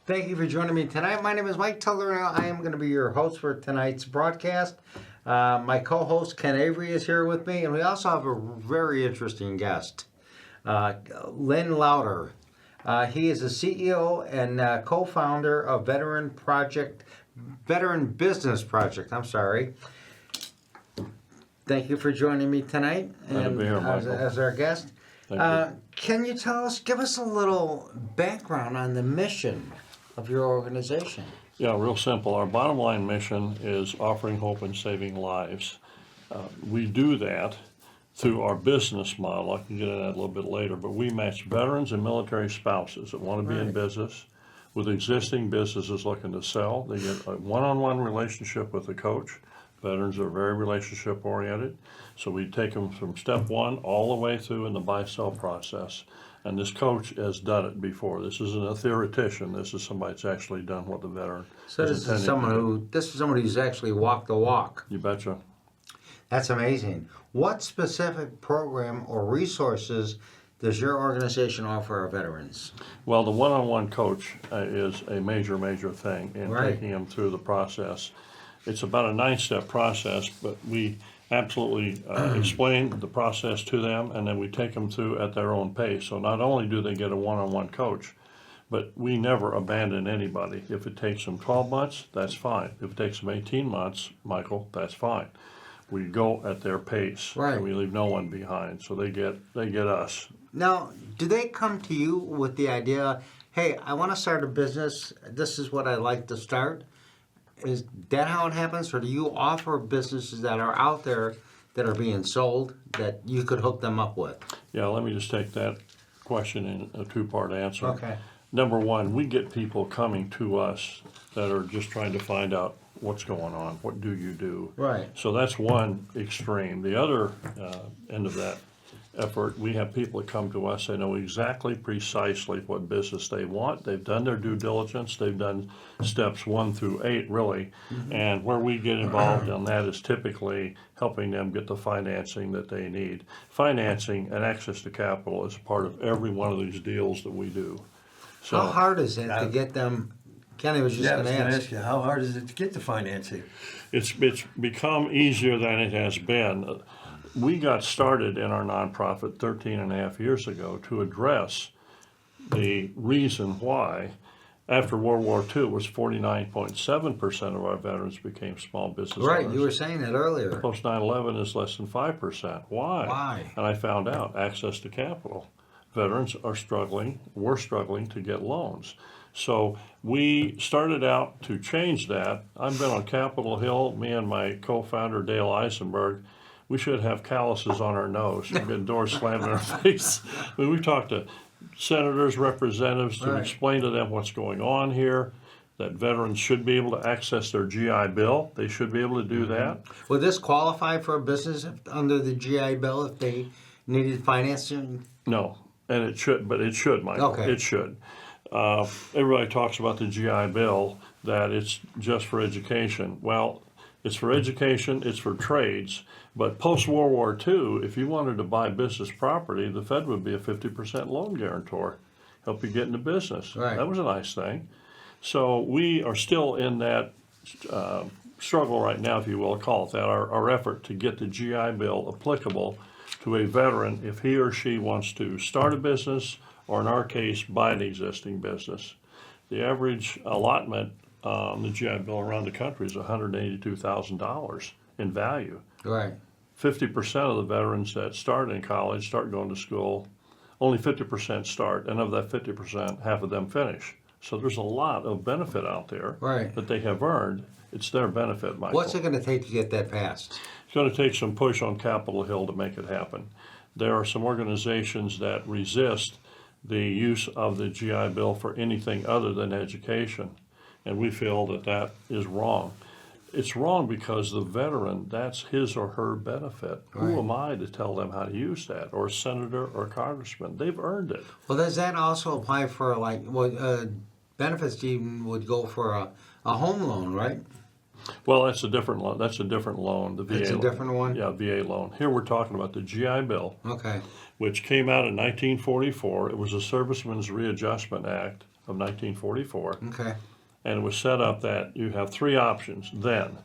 Thank you for joining me tonight. My name is Mike Tellerino. I am going to be your host for tonight's broadcast. My co-host Ken Avery is here with me, and we also have a very interesting guest, Lynn Lowder. He is the CEO and co-founder of Veteran Business Project. Thank you for joining me tonight Glad to be here, Michael. as our guest. Thank you. Can you give us a little background on the mission of your organization? Yeah, real simple. Our bottom line mission is offering hope and saving lives. We do that through our business model. I can get into that a little bit later, but we match veterans and military spouses that want to be in business with existing businesses looking to sell. They get a one-on-one relationship with the coach. Veterans are very relationship oriented, so we take them from step one all the way through in the buy-sell process. And this coach has done it before. This isn't a theoretician. This is somebody that's actually done what the veteran. So this is somebody who's actually walked the walk. You betcha. That's amazing. What specific program or resources does your organization offer our veterans? Well, the one-on-one coach is a major thing in taking them through the process. It's about a 9-step process, but we absolutely explain the process to them, and then we take them through at their own pace. So not only do they get a one-on-one coach, but we never abandon anybody. If it takes them 12 months, that's fine. If it takes them 18 months, Michael, that's fine. We go at their pace, and we leave no one behind. So they get us. Now, do they come to you with the idea, hey, I want to start a business, this is what I'd like to start? Is that how it happens, or do you offer businesses that are out there that are being sold that you could hook them up with? Yeah, let me just take that question in a two-part answer. Okay. Number one, we get people coming to us that are just trying to find out what's going on. What do you do? Right. So that's one extreme. The other end of that effort, we have people that come to us, they know exactly precisely what business they want. They've done their due diligence. They've done steps 1 through 8, really. And where we get involved on that is typically helping them get the financing that they need. Financing and access to capital is a part of every one of these deals that we do. So, how hard is it to get them? Kenny was just going to ask you, how hard is it to get the financing? it's become easier than it has been. We got started in our nonprofit 13 and a half years ago to address the reason why after World War II it was 49.7% of our veterans became small business owners. You were saying that earlier. Post 9/11 is less than 5%. Why? And I found out access to capital. Veterans are struggling, we're struggling to get loans. So we started out to change that. I've been on Capitol Hill, me and my co-founder Dale Eisenberg. We should have calluses on our nose. We've got doors slammed in our face. I mean, we talked to senators, representatives to explain to them what's going on here, that veterans should be able to access their GI Bill. They should be able to do that. Would this qualify for a business under the GI Bill if they needed financing? No, and it should, but it should, Michael. Okay. It should. Everybody talks about the GI Bill, that it's just for education. Well, it's for education, it's for trades, but post-World War II, if you wanted to buy business property, the Fed would be a 50% loan guarantor, help you get into business. Right. That was a nice thing. So we are still in that struggle right now, if you will, call it that, our effort to get the GI Bill applicable to a veteran if he or she wants to start a business, or in our case, buy an existing business. The average allotment on the GI Bill around the country is $182,000 in value. Right. 50% of the veterans that start in college, start going to school, only 50% start, and of that 50%, half of them finish. So there's a lot of benefit out there that they have earned. It's their benefit, Michael. What's it going to take to get that passed? It's going to take some push on Capitol Hill to make it happen. There are some organizations that resist the use of the GI Bill for anything other than education, and we feel that that is wrong. It's wrong because the veteran, that's his or her benefit. Who am I to tell them how to use that? Or a senator or a congressman? They've earned it. Well, does that also apply for benefits even would go for a home loan, right? Well, that's a different loan. That's a different loan. The VA. It's a different one? Yeah, VA loan. Here we're talking about the GI Bill, Okay. which came out in 1944. It was a Servicemen's Readjustment Act of 1944. Okay. And it was set up that you have three options then.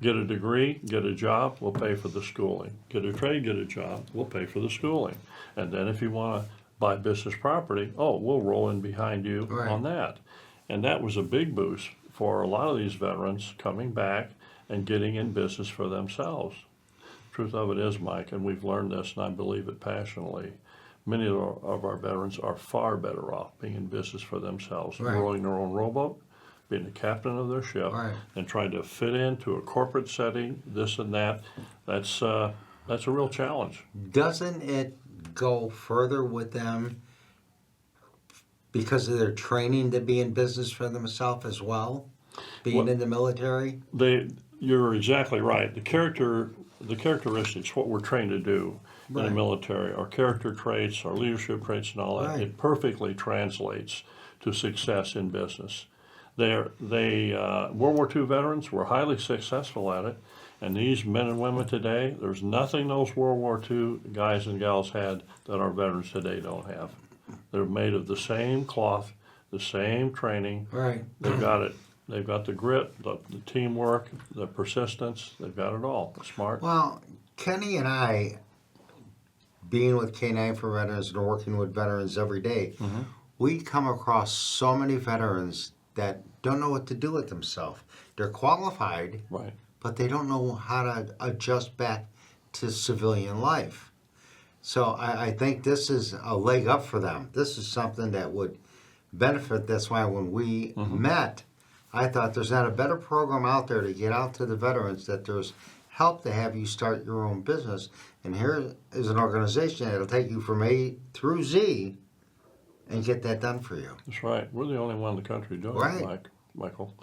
Get a degree, get a job, we'll pay for the schooling. Get a trade, get a job, we'll pay for the schooling. And then if you want to buy business property, oh, we'll roll in behind you Right. on that. And that was a big boost for a lot of these veterans coming back and getting in business for themselves. Truth of it is, Mike, and we've learned this, and I believe it passionately, many of our veterans are far better off being in business for themselves, Right. rowing their own rowboat, being the captain of their ship, Right. and trying to fit into a corporate setting, this and that. That's a real challenge. Doesn't it go further with them because of their training to be in business for themselves as well? Being in the military? You're exactly right. The characteristics, what we're trained to do in the Right. military, our character traits, our leadership traits, and all that, Right. it perfectly translates to success in business. World War II veterans were highly successful at it, and these men and women today, there's nothing those World War II guys and gals had that our veterans today don't have. They're made of the same cloth, the same training. Right. They've got it. They've got the grit, the teamwork, the persistence. They've got it all. Smart. Well, Kenny and I, being with K9 for Veterans and working with veterans every day, we come across so many veterans that don't know what to do with themselves. They're qualified, Right. but they don't know how to adjust back to civilian life. So I think this is a leg up for them. This is something that would benefit. That's why when we met, I thought there's not a better program out there to get out to the veterans, that there's help to have you start your own business. And here is an organization that'll take you from A through Z and get that done for you. That's right. We're the only one in the country doing Right. it, Michael.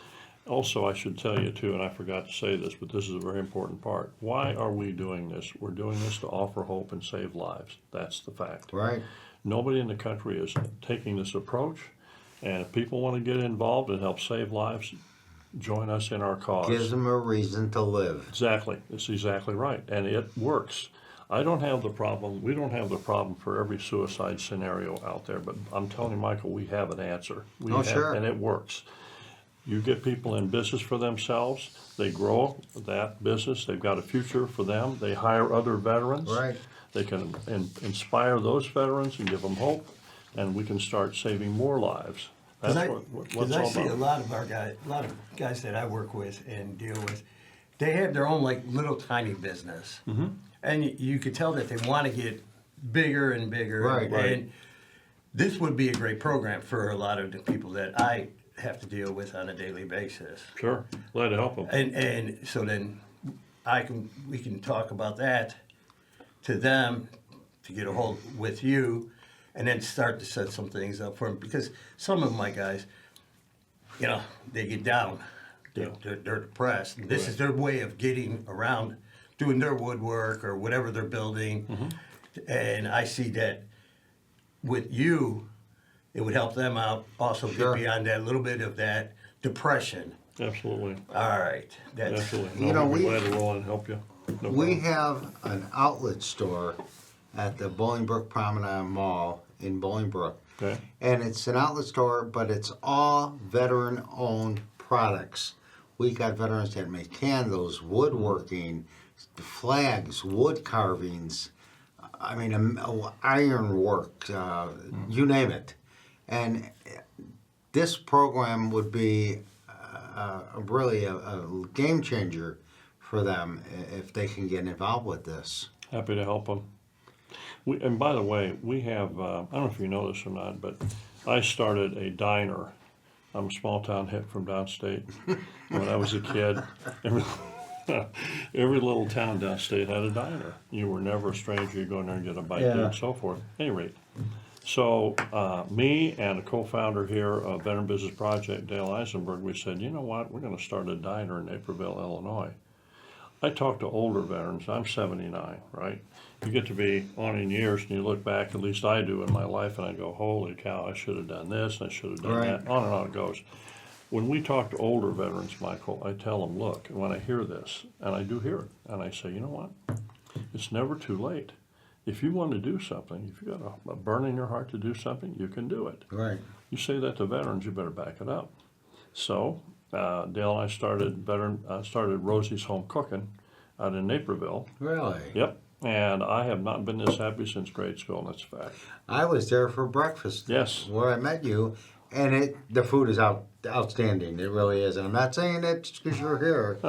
Also, I should tell you too, and I forgot to say this, but this is a very important part. Why are we doing this? We're doing this to offer hope and save lives. That's the fact. Right. Nobody in the country is taking this approach, and if people want to get involved and help save lives, join us in our cause. Gives them a reason to live. Exactly. It's exactly right. And it works. I don't have the problem. We don't have the problem for every suicide scenario out there, but I'm telling you, Michael, we have an answer. Sure. And it works. You get people in business for themselves, they grow that business, they've got a future for them, they hire other veterans. Right. They can inspire those veterans and give them hope, and we can start saving more lives. That's what it's Because I all see a about. lot of guys that I work with and deal with, they have their own like little tiny business, and you could tell that they want to get bigger and bigger. Right. And this would be a great program for a lot of the people that I have to deal with on a daily basis. Sure, glad to help them. And so then we can talk about that to them, to get a hold with you, and then start to set some things up for them, because some of my guys, they get down, they're depressed, and this is their way of getting around doing their woodwork or whatever they're building. And I see that with you, it would help them out, also Sure. get beyond that little bit of that depression. Absolutely. All right, that's Absolutely. You know, we'd be we- glad to roll in and help you. No We problem. have an outlet store at the Bolingbrook Promenade Mall in Bolingbrook. Okay. And it's an outlet store, but it's all veteran-owned products. We got veterans that make candles, woodworking, flags, wood carvings, iron work, you name it. And this program would be really a game changer for them if they can get involved with this. Happy to help them. And by the way, we have, I don't know if you know this or not, but I started a diner. I'm a small town hit from downstate. When I was a kid, every little town downstate had a diner. You were never a stranger. You go in there and get a bite to eat and so forth. At any rate, so me and a co-founder here of Veteran Business Project, Dale Eisenberg, we said, you know what, we're going to start a diner in Naperville, Illinois. I talk to older veterans. I'm 79, right? You get to be on in years and you look back, at least I do in my life, and I go, holy cow, I should have done this, and I should have done Right. that. On and on it goes. When we talk to older veterans, Michael, I tell them, look, when I hear this, and I do hear it, and I say, you know what? It's never too late. If you want to do something, if you've got a burn in your heart to do something, you can do it. Right. You say that to veterans, you better back it up. So Dale and I started Rosie's Home Cooking out in Naperville. Really? Yep. And I have not been this happy since grade school, and that's a fact. I was there for breakfast. Yes. Where I met you, and the food is outstanding. It really is. And I'm not saying that just because you're here.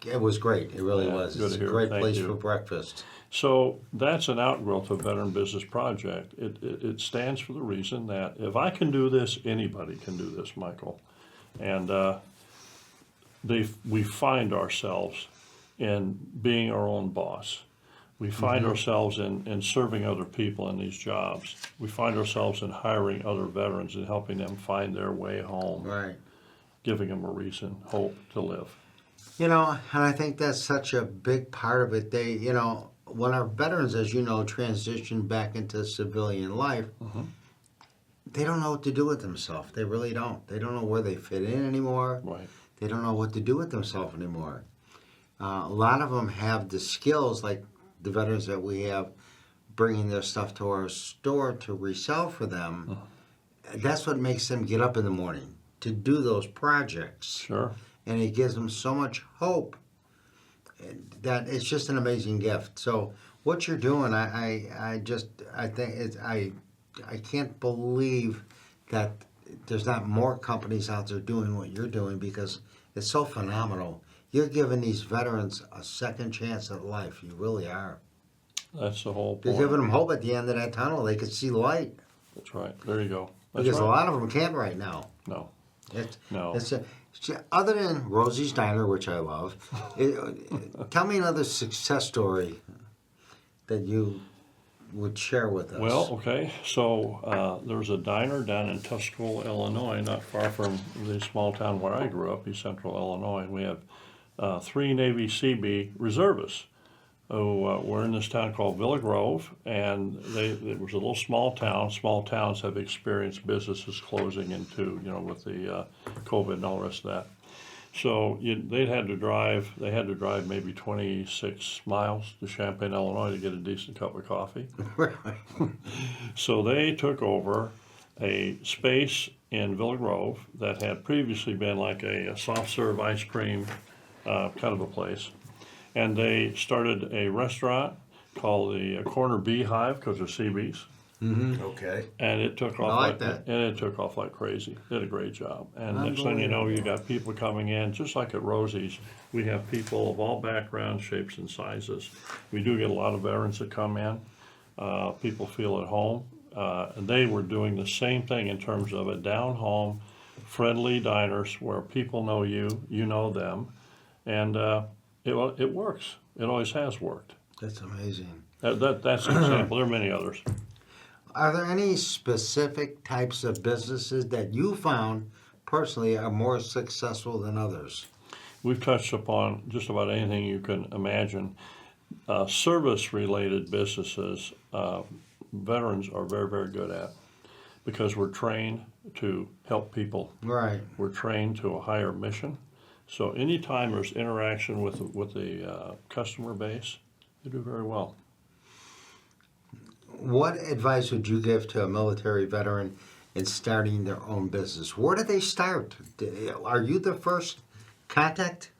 It was great. It really Yeah, was. good It's to a hear. great Thank place you. for breakfast. So that's an outgrowth of Veteran Business Project. It stands for the reason that if I can do this, anybody can do this, Michael. And we find ourselves in being our own boss. We find ourselves in serving other people in these jobs. We find ourselves in hiring other veterans and helping them find their way home, Right. giving them a reason, hope to live. You know, and I think that's such a big part of it. They, when our veterans, as you know, transition back into civilian life, they don't know what to do with themselves. They really don't. They don't know where they fit in anymore. Right. They don't know what to do with themselves anymore. A lot of them have the skills, like the veterans that we have bringing their stuff to our store to resell for them. That's what makes them get up in the morning to do those projects. Sure. And it gives them so much hope that it's just an amazing gift. So what you're doing, I think I can't believe that there's not more companies out there doing what you're doing, because it's so phenomenal. You're giving these veterans a second chance at life. You really are. That's the whole You're point. giving them hope at the end of that tunnel. They could see light. That's right. There you go. That's Because right. a lot of them can't right now. No. No. Other than Rosie's Diner, which I love, tell me another success story that you would share with us. Well, okay. So there's a diner down in Tuscaloosa, Illinois, not far from the small town where I grew up, East Central Illinois. We have 3 Navy Seabee reservists who were in this town called Villa Grove, and it was a little small town. Small towns have experienced businesses closing into, with the COVID and all the rest of that. So they had to drive maybe 26 miles to Champaign, Illinois to get a decent cup of coffee. So they took over a space in Villa Grove that had previously been like a soft serve ice cream kind of a place. And they started a restaurant called the Corner Beehive, because they're Seabees. Okay. And it took off I like that. And it took off like crazy. Did a great job. And next thing you know, you got people coming in, just like at Rosie's. We have people of all backgrounds, shapes, and sizes. We do get a lot of veterans that come in. People feel at home. And they were doing the same thing in terms of a down-home, friendly diners where people know you, you know them, and it works. It always has worked. That's amazing. That's an example. There are many others. Are there any specific types of businesses that you found personally are more successful than others? We've touched upon just about anything you can imagine. Service-related businesses, veterans are very, very good at, because we're trained to help people. Right. We're trained to a higher mission. So anytime there's interaction with the customer base, they do very well. What advice would you give to a military veteran in starting their own business? Where do they start? Are you the first contact?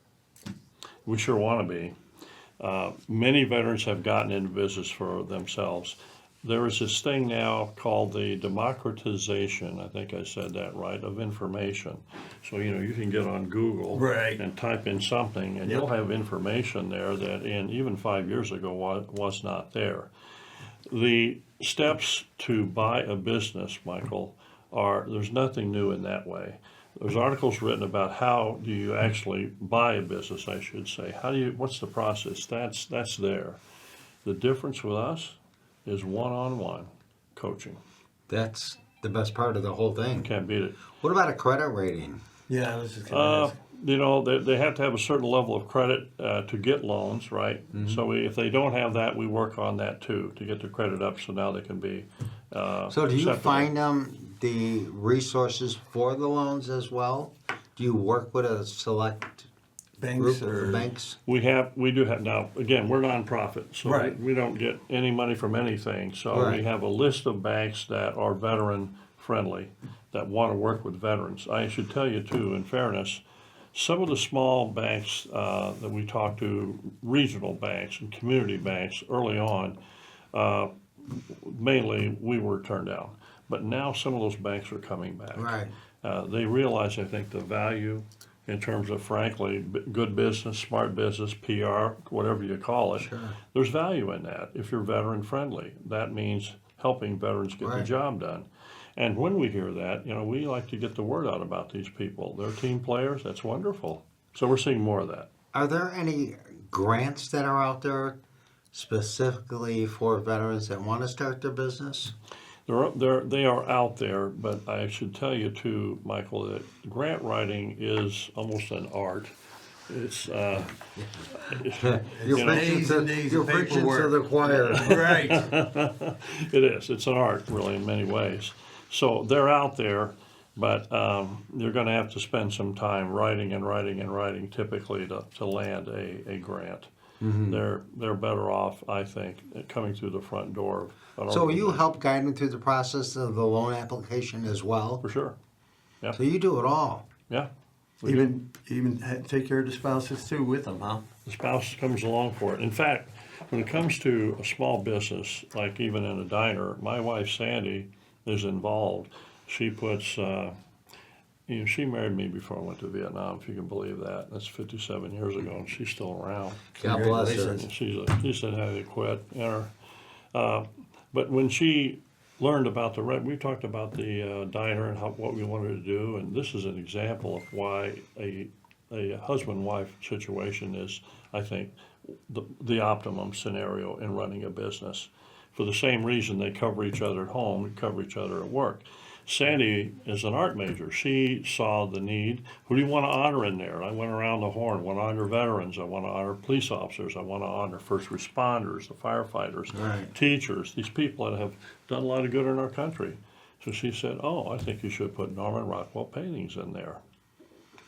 We sure want to be. Many veterans have gotten into business for themselves. There is this thing now called the democratization, I think I said that right, of information. So, you can get on Google Right. and type in something, and you'll have information there that even 5 years ago was not there. The steps to buy a business, Michael, there's nothing new in that way. There's articles written about how do you actually buy a business, I should say. What's the process? That's there. The difference with us is one-on-one coaching. That's the best part of the whole thing. Can't beat it. What about a credit rating? Yeah, I was just going to ask. They have to have a certain level of credit to get loans, right? So if they don't have that, we work on that too, to get their credit up so now they can be So do you acceptable. find them the resources for the loans as well? Do you work with a select Banks group or of banks? We do have, now, again, we're nonprofit, so Right. we don't get any money from anything. So Right. we have a list of banks that are veteran friendly, that want to work with veterans. I should tell you too, in fairness, some of the small banks that we talked to, regional banks and community banks early on, mainly we were turned down. But now some of those banks are coming back. Right. They realize, I think, the value in terms of, frankly, good business, smart business, PR, whatever you call it. Sure. There's value in that if you're veteran friendly. That means helping veterans get the Right. job done. And when we hear that, we like to get the word out about these people. They're team players. That's wonderful. So we're seeing more of that. Are there any grants that are out there specifically for veterans that want to start their business? They are out there, but I should tell you too, Michael, that grant writing is almost an art. It's You're You know, preaching days and days you're of preaching to paperwork. the choir. Right. it is. It's an art, really, in many ways. So they're out there, but you're going to have to spend some time writing and writing and writing, typically to land a grant. Mm-hmm. They're better off, I think, coming through the front door. Of an So you organization. help guide them through the process of the loan application as well? For sure. So you do it all. Yeah. We do. Even take care of the spouses too with them, huh? The spouse comes along for it. In fact, when it comes to a small business, like even in a diner, my wife Sandy is involved. She puts, she married me before I went to Vietnam, if you can believe that. That's 57 years ago, and she's still around. God bless her. Congratulations. She said how to quit. But when she learned about we talked about the diner and what we wanted to do, and this is an example of why a husband-wife situation is, I think, the optimum scenario in running a business. For the same reason they cover each other at home and cover each other at work. Sandy is an art major. She saw the need. Who do you want to honor in there? I went around the horn. I want to honor veterans. I want to honor police officers. I want to honor first responders, the firefighters, Right. teachers, these people that have done a lot of good in our country. So she said, I think you should put Norman Rockwell paintings in there.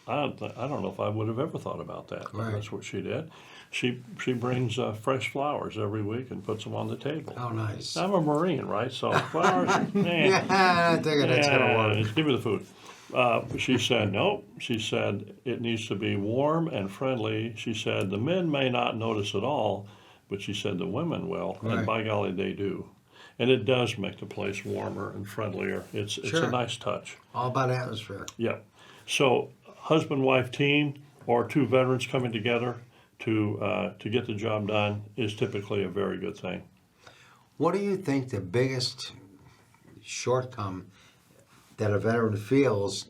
I don't know if I would have ever thought about that. But Right. that's what she did. She brings fresh flowers every week and puts them on the table. How nice. I'm a Marine, right? So flowers, Yeah, I think that's going to work. just give me the food. She said, no. She said, it needs to be warm and friendly. She said, the men may not notice at all, but she said the women will, Right. and by golly, they do. And it does make the place warmer and friendlier. It's Sure. a nice touch. All about atmosphere. Yeah. So husband-wife team or two veterans coming together to get the job done is typically a very good thing. What do you think the biggest shortcoming that a veteran feels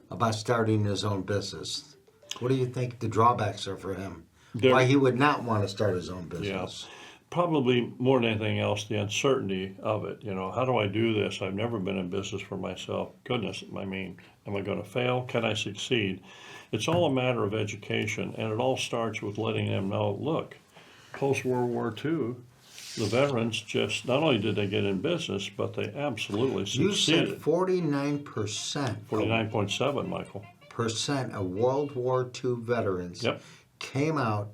about starting his own business? What do you think the drawbacks are for him? Why he would not want to start his own business? Probably more than anything else, the uncertainty of it. How do I do this? I've never been in business for myself. Goodness, am I going to fail? Can I succeed? It's all a matter of education, and it all starts with letting them know, look, post-World War II, the veterans just, not only did they get in business, but they absolutely You said succeeded. 49%. 49.7, Michael. Percent of World War II veterans Yep, came out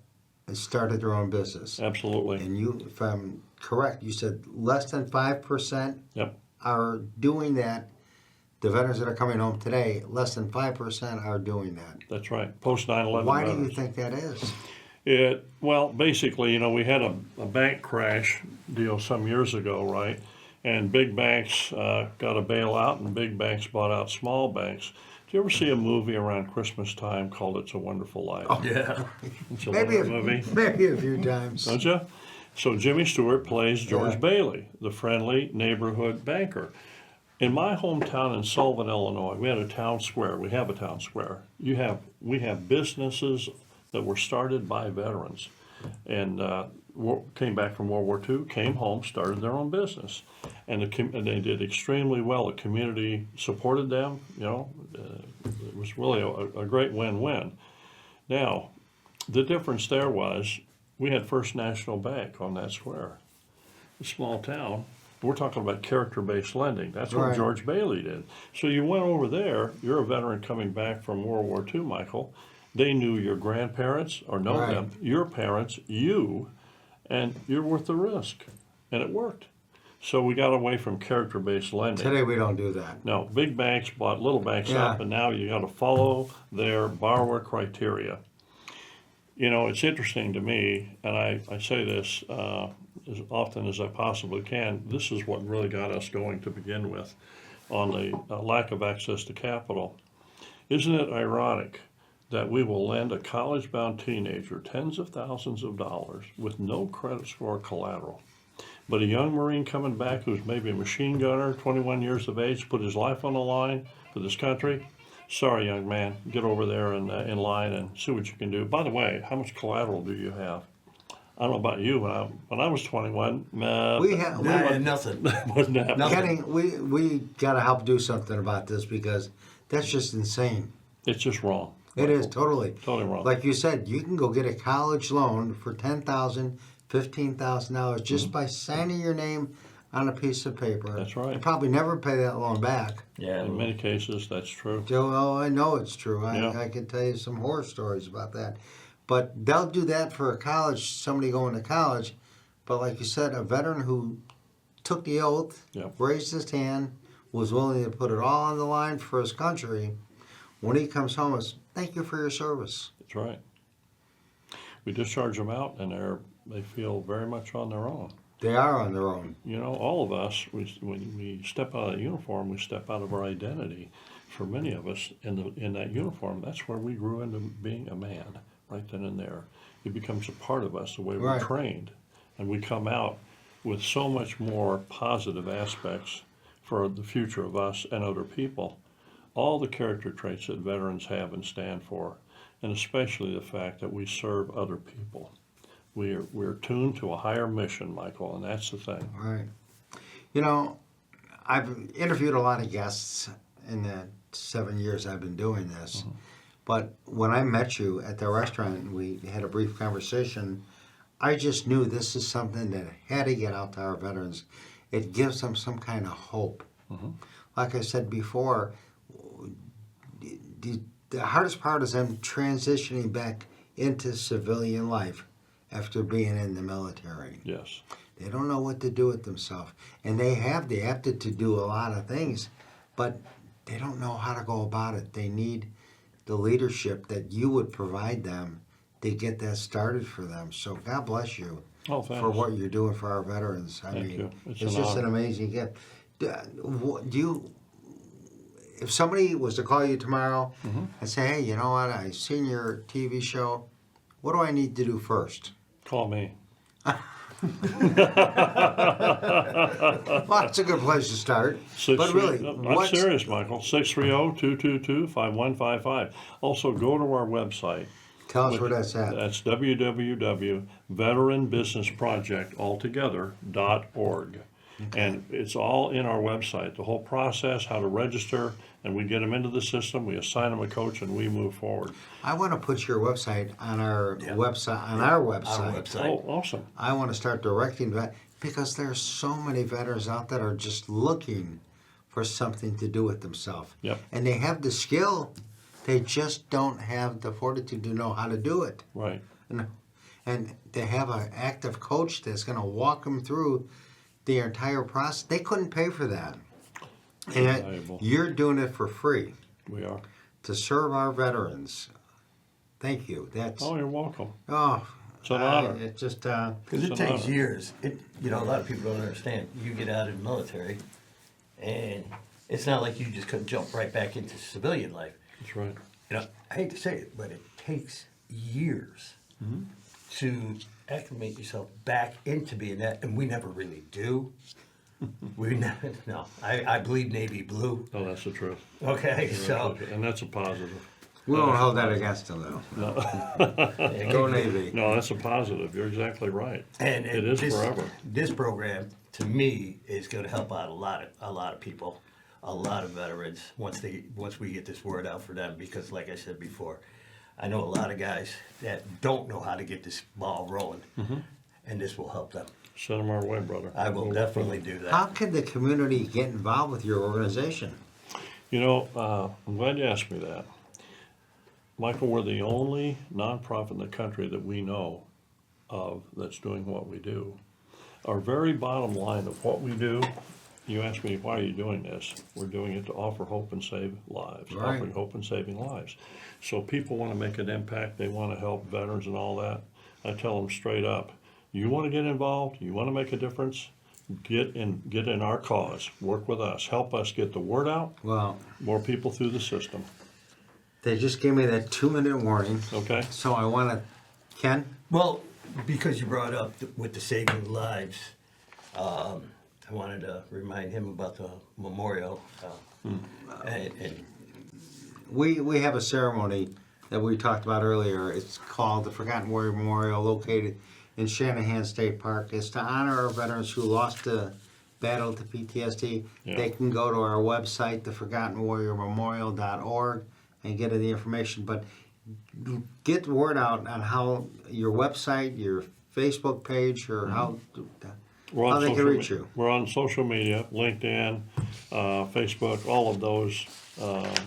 and started their own business. absolutely. And you, if I'm correct, you said less than 5% Yep. are doing that. The veterans that are coming home today, less than 5% are doing that. That's right. Post 9/11 Why do veterans. you think that is? Well, basically, we had a bank crash deal some years ago, right? And big banks got a bailout, and big banks bought out small banks. Do you ever see a movie around Christmas time called "It's a Wonderful Life"? Yeah. It's a Maybe wonderful movie, maybe a few times. don't you? So Jimmy Stewart plays George Yeah. Bailey, the friendly neighborhood banker. In my hometown in Sullivan, Illinois, we had a town square. We have a town square. We have businesses that were started by veterans, and came back from World War II, came home, started their own business, and they did extremely well. The community supported them. It was really a great win-win. Now, the difference there was we had First National Bank on that square, a small town. We're talking about character-based lending. That's what Right. George Bailey did. So you went over there. You're a veteran coming back from World War II, Michael. They knew your grandparents or know Right. them, your parents, you, and you're worth the risk. And it worked. So we got away from character-based lending. Today we don't do that. No, big banks bought little banks Yeah. up, and now you got to follow their borrower criteria. You know, it's interesting to me, and I say this as often as I possibly can. This is what really got us going to begin with on the lack of access to capital. Isn't it ironic that we will lend a college-bound teenager tens of thousands of dollars with no credit score or collateral? But a young Marine coming back who's maybe a machine gunner, 21 years of age, put his life on the line for this country. Sorry, young man, get over there and in line and see what you can do. By the way, how much collateral do you have? I don't know about you. When I was 21, We have, I had nothing. wasn't that Nothing. Kenny, we got to help do something about this because that's just insane. It's just wrong. It is totally. Totally wrong. Like you said, you can go get a college loan for $10,000, $15,000 just by signing your name on a piece of paper. That's right. You probably never pay that loan back. Yeah. In many cases, that's true. Joe, oh, I know it's true. Yeah. I can tell you some horror stories about that. But they'll do that for a college, somebody going to college. But like you said, a veteran who took the oath, Yep. raised his hand, was willing to put it all on the line for his country, when he comes home, it's thank you for your service. That's right. We discharge them out, and they feel very much on their own. They are on their own. You know, all of us, when we step out of that uniform, we step out of our identity. For many of us, in that uniform, that's where we grew into being a man, right then and there. It becomes a part of us, the way Right. we're trained. And we come out with so much more positive aspects for the future of us and other people. All the character traits that veterans have and stand for, and especially the fact that we serve other people. We're tuned to a higher mission, Michael, and that's the thing. All right. You know, I've interviewed a lot of guests in the 7 years I've been doing this. But when I met you at the restaurant and we had a brief conversation, I just knew this is something that had to get out to our veterans. It gives them some kind of hope. Like I said before, the hardest part is them transitioning back into civilian life after being in the military. Yes. They don't know what to do with themselves. And they have the aptitude to do a lot of things, but they don't know how to go about it. They need the leadership that you would provide them to get that started for them. So God bless you Oh, thanks. for what you're doing for our veterans. I Thank mean, you. It's it's an just an honor. amazing gift. Do you, if somebody was to call you tomorrow and say, hey, you know what, I seen your TV show, what do I need to do first? Call me. Well, that's a good place to start. But really, I'm serious, Michael. 630-222-5155. Also, go to our website. Tell us where that's at. That's www.veteranbusinessprojectaltogether.org. And it's all in our website, the whole process, how to register, and we get them into the system, we assign them a coach, and we move forward. I want to put your website on our Yeah. website. On our Our website. website. Oh, awesome. I want to start directing that because there's so many veterans out there that are just looking for something to do with themselves. Yep. And they have the skill, they just don't have the fortitude to know how to do it. Right. And they have an active coach that's going to walk them through the entire process. They couldn't pay for that. And yet, Valuable. you're doing it for free We are. to serve our veterans. Thank you. That's Oh, you're welcome. oh, It's an honor. It just Because it It's an takes honor. years. A lot of people don't understand. You get out of the military, and it's not like you just could jump right back into civilian life. That's right. I hate to say it, but it takes years to acclimate yourself back into being that, and we never really do. We never. No, I bleed navy blue. Oh, that's the truth. Okay, so And that's a positive. we won't hold that against them though. Go Navy. No, that's a positive. You're exactly right. and It is this, forever. This program, to me, is going to help out a lot of people, a lot of veterans once we get this word out for them. Because, like I said before, I know a lot of guys that don't know how to get this ball rolling, and this will help them. Send them our way, brother. I will We'll work with definitely them. do that. How can the community get involved with your organization? You know, I'm glad you asked me that. Michael, we're the only nonprofit in the country that we know of that's doing what we do. our very bottom line of what we do, you ask me, why are you doing this? We're doing it to offer hope and save lives, Right. offering hope and saving lives. So people want to make an impact, they want to help veterans and all that. I tell them straight up, you want to get involved, you want to make a difference, get in our cause, work with us, help us get the word out, Well, more people through the system, they just gave me that 2-minute warning, okay? so I want to, Ken? Well, because you brought up with the saving lives, I wanted to remind him about the memorial. And We have a ceremony that we talked about earlier. It's called the Forgotten Warrior Memorial, located in Shanahan State Park. It's to honor our veterans who lost the battle to PTSD. Yeah. They can go to our website, theforgottenwarriormemorial.org, and get the information. But get the word out on how your website, your Facebook page, or how they can reach you. We're on social media, LinkedIn, Facebook, all of those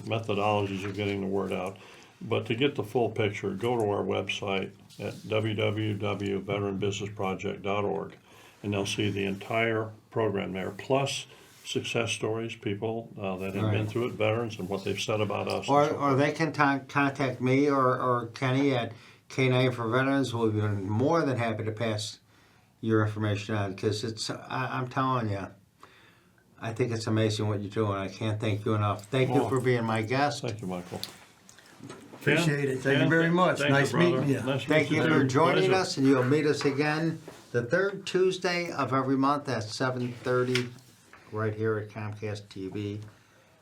methodologies of getting the word out. But to get the full picture, go to our website at www.veteranbusinessproject.org, and they'll see the entire program there, plus success stories, people that have been Right. through it, veterans, and what they've said about us. Or, and so or they can contact me or Kenny at K9 for Veterans. We'll be more than happy to pass your information on, because I'm telling you, I think it's amazing what you're doing. I can't thank you enough. Thank you Oh. for being my guest. Thank you, Michael. appreciate it. Thank you Ken, very much. thank Nice brother. meeting you. Nice to Thank meet you too. for joining Pleasure. us, and you'll meet us again the third Tuesday of every month at 7:30 right here at Comcast TV.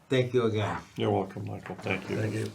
Thank you again. You're welcome, Michael. Thank you. Thank you.